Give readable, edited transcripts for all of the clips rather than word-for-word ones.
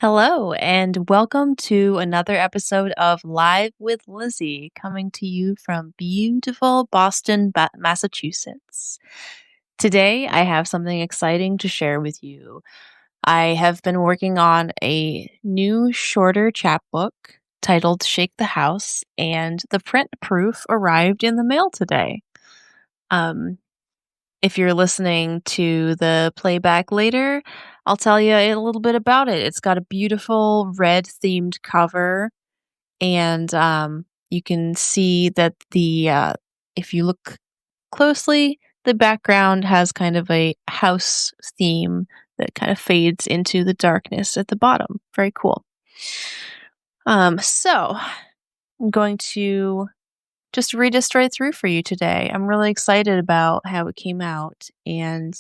Hello, and welcome to another episode of Live with Lizzy, coming to you from beautiful Boston, Massachusetts. Today, I have something exciting to share with you. I have been working on a new, shorter chapbook titled Shake the House, and the print proof arrived in the mail today. Um, if you're listening to the playback later, I'll tell you a little bit about it. It's got a beautiful red themed cover, and you can see that if you look closely, the background has kind of a house theme that kind of fades into the darkness at the bottom. Very cool. So I'm going to just read it straight through for you today. I'm really excited about how it came out, and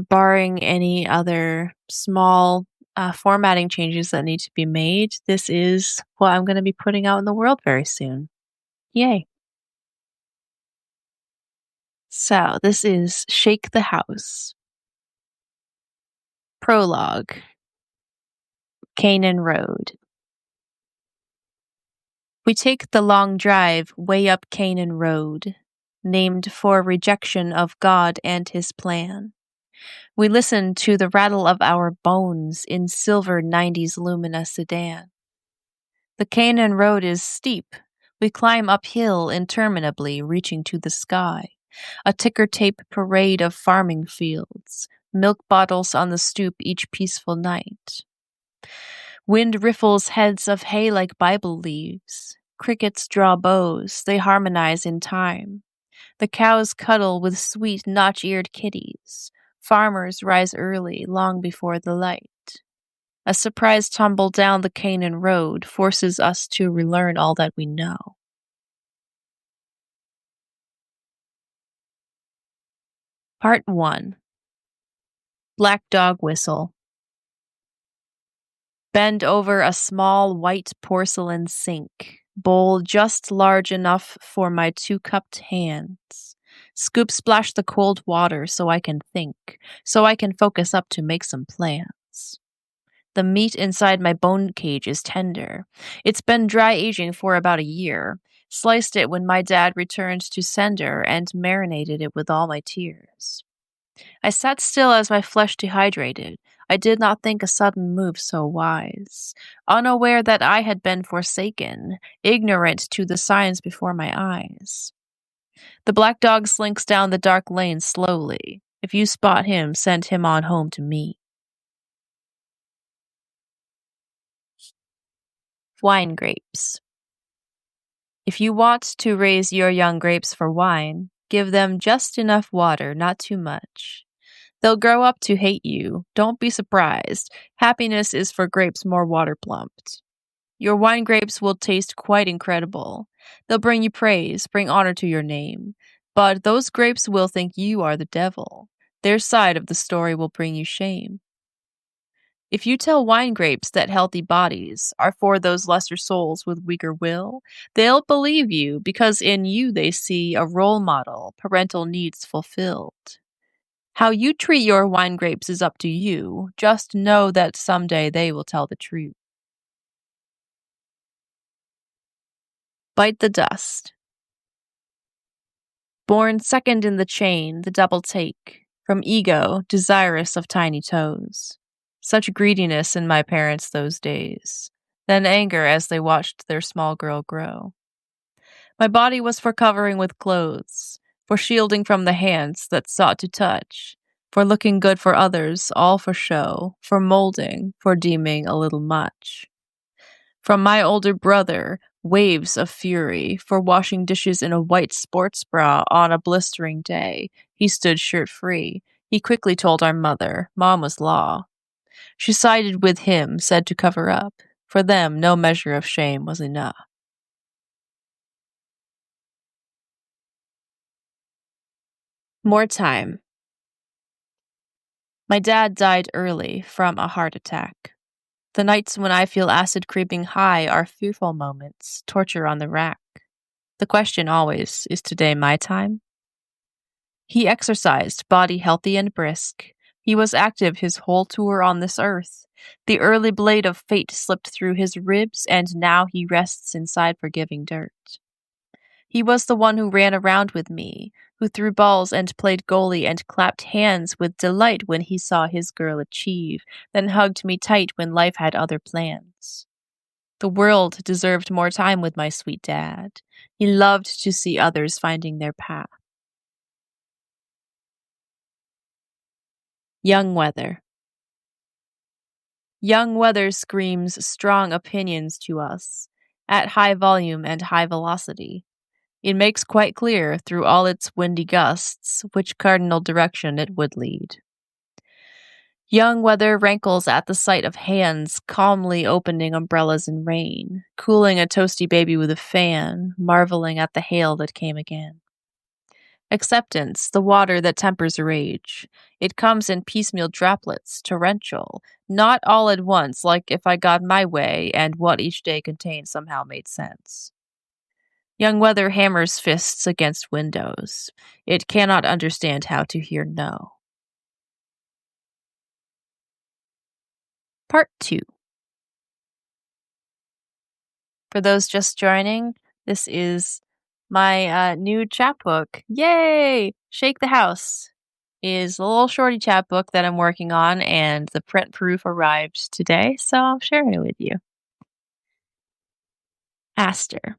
barring any other small formatting changes that need to be made, this is what I'm going to be putting out in the world very soon. Yay. So, this is Shake the House. Prologue. Canaan Road. We take the long drive way up Canaan Road, named for rejection of God and his plan. We listen to the rattle of our bones in silver 90s Lumina sedan. The Canaan Road is steep. We climb uphill interminably, reaching to the sky. A ticker tape parade of farming fields, milk bottles on the stoop each peaceful night. Wind riffles heads of hay like Bible leaves. Crickets draw bows, they harmonize in time. The cows cuddle with sweet notch-eared kitties. Farmers rise early, long before the light. A surprise tumble down the Canaan Road forces us to relearn all that we know. Part 1. Black Dog Whistle. Bend over a small white porcelain sink, bowl just large enough for my two-cupped hands. Scoop splash the cold water so I can think, so I can focus up to make some plans. The meat inside my bone cage is tender. It's been dry aging for about a year. Sliced it when my dad returned to sender and marinated it with all my tears. I sat still as my flesh dehydrated. I did not think a sudden move so wise. Unaware that I had been forsaken, ignorant to the signs before my eyes. The black dog slinks down the dark lane slowly. If you spot him, send him on home to me. Wine grapes. If you want to raise your young grapes for wine, give them just enough water, not too much. They'll grow up to hate you. Don't be surprised. Happiness is for grapes more water plumped. Your wine grapes will taste quite incredible. They'll bring you praise, bring honor to your name. But those grapes will think you are the devil. Their side of the story will bring you shame. If you tell wine grapes that healthy bodies are for those lesser souls with weaker will, they'll believe you because in you they see a role model, parental needs fulfilled. How you treat your wine grapes is up to you. Just know that someday they will tell the truth. Bite the dust. Born second in the chain, the double take. From ego, desirous of tiny toes. Such greediness in my parents those days. Then anger as they watched their small girl grow. My body was for covering with clothes, for shielding from the hands that sought to touch, for looking good for others, all for show, for molding, for deeming a little much. From my older brother, waves of fury, for washing dishes in a white sports bra on a blistering day. He stood shirt-free. He quickly told our mother, Mom was law. She sided with him, said to cover up. For them, no measure of shame was enough. More time. My dad died early from a heart attack. The nights when I feel acid creeping high are fearful moments, torture on the rack. The question always, is today my time? He exercised, body healthy and brisk. He was active his whole tour on this earth. The early blade of fate slipped through his ribs, and now he rests inside forgiving dirt. He was the one who ran around with me, who threw balls and played goalie and clapped hands with delight when he saw his girl achieve, then hugged me tight when life had other plans. The world deserved more time with my sweet dad. He loved to see others finding their path. Young Weather. Young Weather screams strong opinions to us, at high volume and high velocity. It makes quite clear, through all its windy gusts, which cardinal direction it would lead. Young Weather rankles at the sight of hands calmly opening umbrellas in rain, cooling a toasty baby with a fan, marveling at the hail that came again. Acceptance, the water that tempers rage. It comes in piecemeal droplets, torrential, not all at once, like if I got my way and what each day contained somehow made sense. Young Weather hammers fists against windows. It cannot understand how to hear no. Part 2. For those just joining, this is my new chapbook. Yay! Shake the House is a little shorty chapbook that I'm working on, and the print proof arrived today, so I'm sharing it with you. Aster.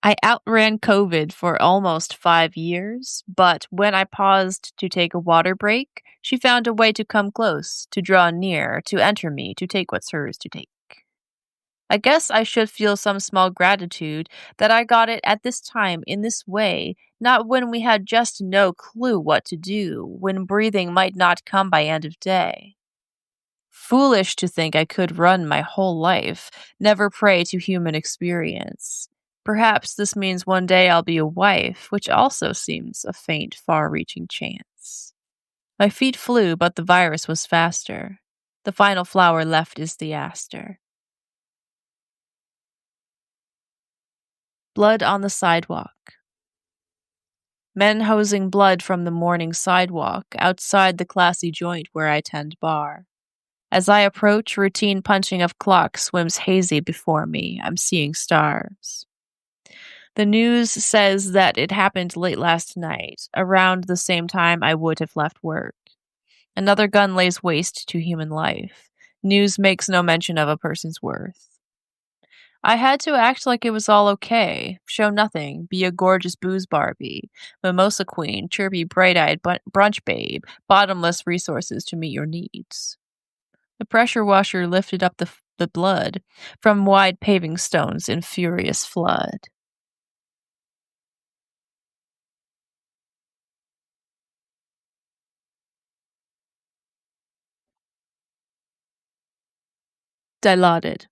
I outran COVID for almost 5 years, but when I paused to take a water break, she found a way to come close, to draw near, to enter me, to take what's hers to take. I guess I should feel some small gratitude that I got it at this time in this way, not when we had just no clue what to do, when breathing might not come by end of day. Foolish to think I could run my whole life, never prey to human experience. Perhaps this means one day I'll be a wife, which also seems a faint, far-reaching chance. My feet flew, but the virus was faster. The final flower left is the aster. Blood on the sidewalk. Men hosing blood from the morning sidewalk outside the classy joint where I tend bar. As I approach, routine punching of clock swims hazy before me. I'm seeing stars. The news says that it happened late last night, around the same time I would have left work. Another gun lays waste to human life. News makes no mention of a person's worth. I had to act like it was all okay, show nothing, be a gorgeous booze Barbie, mimosa queen, chirpy bright-eyed brunch babe, bottomless resources to meet your needs. The pressure washer lifted up the blood from wide paving stones in furious flood. Dilaudid.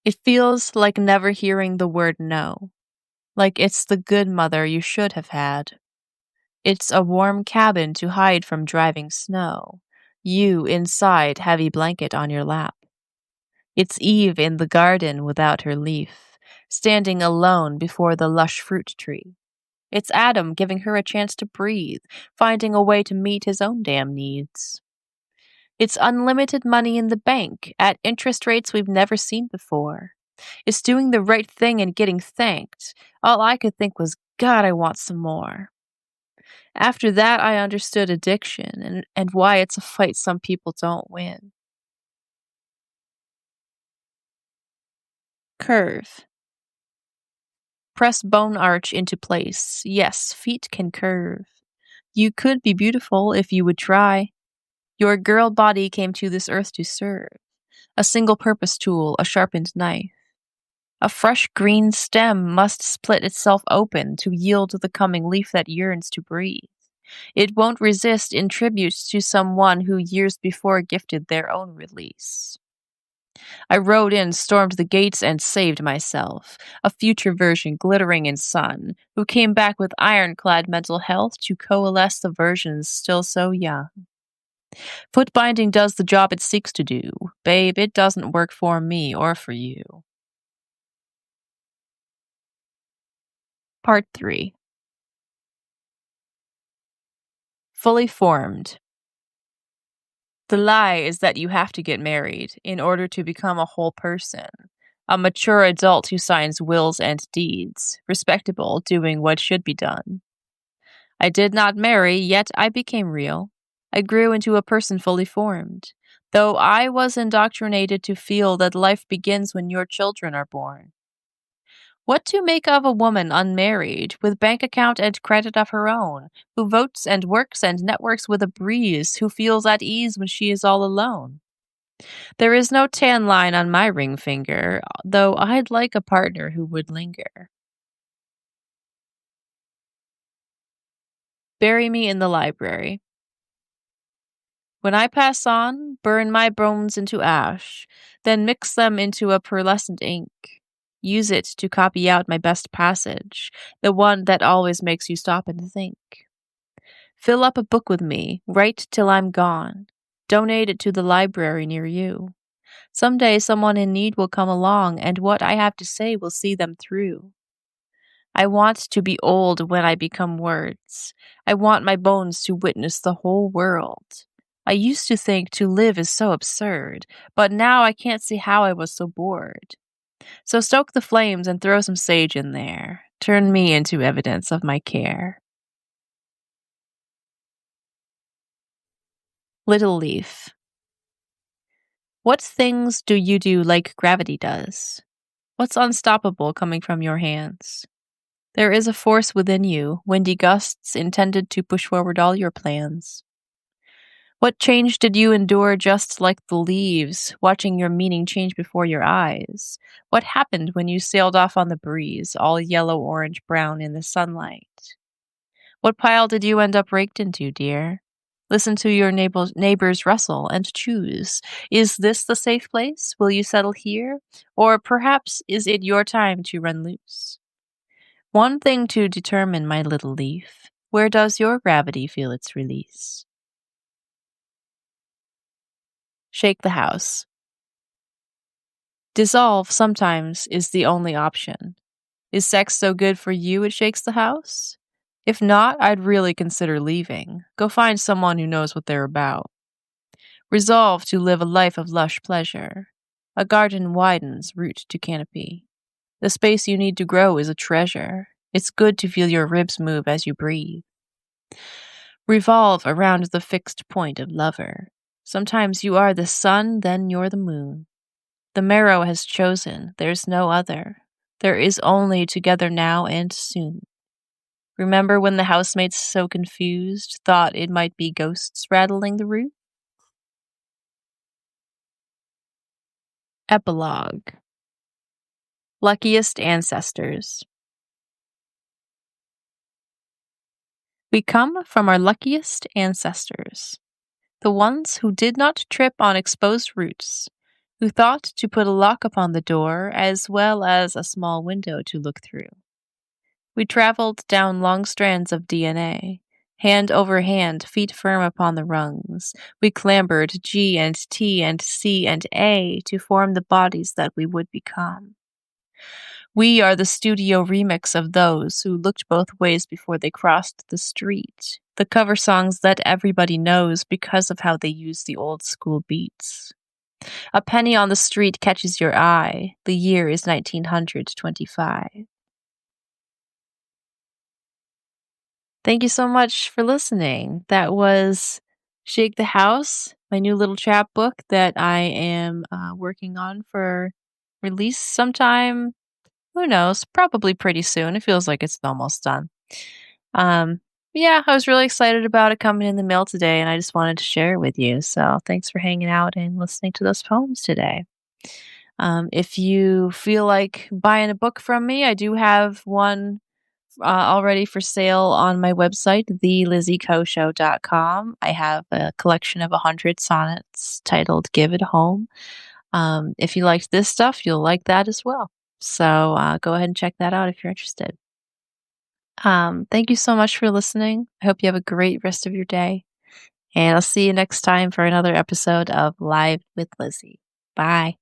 It feels like never hearing the word no, like it's the good mother you should have had. It's a warm cabin to hide from driving snow, you inside heavy blanket on your lap. It's Eve in the garden without her leaf, standing alone before the lush fruit tree. It's Adam giving her a chance to breathe, finding a way to meet his own damn needs. It's unlimited money in the bank at interest rates we've never seen before. It's doing the right thing and getting thanked. All I could think was, God, I want some more. After that, I understood addiction and why it's a fight some people don't win. Curve. Press bone arch into place. Yes, feet can curve. You could be beautiful if you would try. Your girl body came to this earth to serve. A single-purpose tool, a sharpened knife. A fresh green stem must split itself open to yield the coming leaf that yearns to breathe. It won't resist in tribute to someone who years before gifted their own release. I rode in, stormed the gates, and saved myself, a future version glittering in sun, who came back with ironclad mental health to coalesce the versions still so young. Foot binding does the job it seeks to do. Babe, it doesn't work for me or for you. Part 3. Fully formed. The lie is that you have to get married in order to become a whole person. A mature adult who signs wills and deeds, respectable, doing what should be done. I did not marry, yet I became real. I grew into a person fully formed, though I was indoctrinated to feel that life begins when your children are born. What to make of a woman unmarried, with bank account and credit of her own, who votes and works and networks with a breeze, who feels at ease when she is all alone? There is no tan line on my ring finger, though I'd like a partner who would linger. Bury me in the library. When I pass on, burn my bones into ash, then mix them into a pearlescent ink. Use it to copy out my best passage, the one that always makes you stop and think. Fill up a book with me, write till I'm gone. Donate it to the library near you. Someday someone in need will come along, and what I have to say will see them through. I want to be old when I become words. I want my bones to witness the whole world. I used to think to live is so absurd, but now I can't see how I was so bored. So stoke the flames and throw some sage in there. Turn me into evidence of my care. Little Leaf. What things do you do like gravity does? What's unstoppable coming from your hands? There is a force within you, windy gusts intended to push forward all your plans. What change did you endure just like the leaves, watching your meaning change before your eyes? What happened when you sailed off on the breeze, all yellow, orange, brown in the sunlight? What pile did you end up raked into, dear? Listen to your neighbors rustle and choose. Is this the safe place? Will you settle here? Or perhaps is it your time to run loose? One thing to determine, my little leaf. Where does your gravity feel its release? Shake the house. Dissolve sometimes is the only option. Is sex so good for you it shakes the house? If not, I'd really consider leaving. Go find someone who knows what they're about. Resolve to live a life of lush pleasure. A garden widens root to canopy. The space you need to grow is a treasure. It's good to feel your ribs move as you breathe. Revolve around the fixed point of lover. Sometimes you are the sun, then you're the moon. The marrow has chosen, there's no other. There is only together now and soon. Remember when the housemates, so confused, thought it might be ghosts rattling the roof? Epilogue. Luckiest Ancestors. We come from our luckiest ancestors, the ones who did not trip on exposed roots, who thought to put a lock upon the door as well as a small window to look through. We traveled down long strands of DNA, hand over hand, feet firm upon the rungs. We clambered G and T and C and A to form the bodies that we would become. We are the studio remix of those who looked both ways before they crossed the street. The cover songs that everybody knows because of how they use the old school beats. A penny on the street catches your eye. The year is 1925. Thank you so much for listening. That was Shake the House, my new little chapbook that I am working on for release sometime. Who knows? Probably pretty soon. It feels like it's almost done. Um, yeah, I was really excited about it coming in the mail today, and I just wanted to share it with you. So thanks for hanging out and listening to those poems today. If you feel like buying a book from me, I do have one already for sale on my website, thelizzycoshow.com. I have a collection of 100 sonnets titled Give It Home. If you liked this stuff, you'll like that as well. So go ahead and check that out if you're interested. Thank you so much for listening. I hope you have a great rest of your day. And I'll see you next time for another episode of Live with Lizzy. Bye.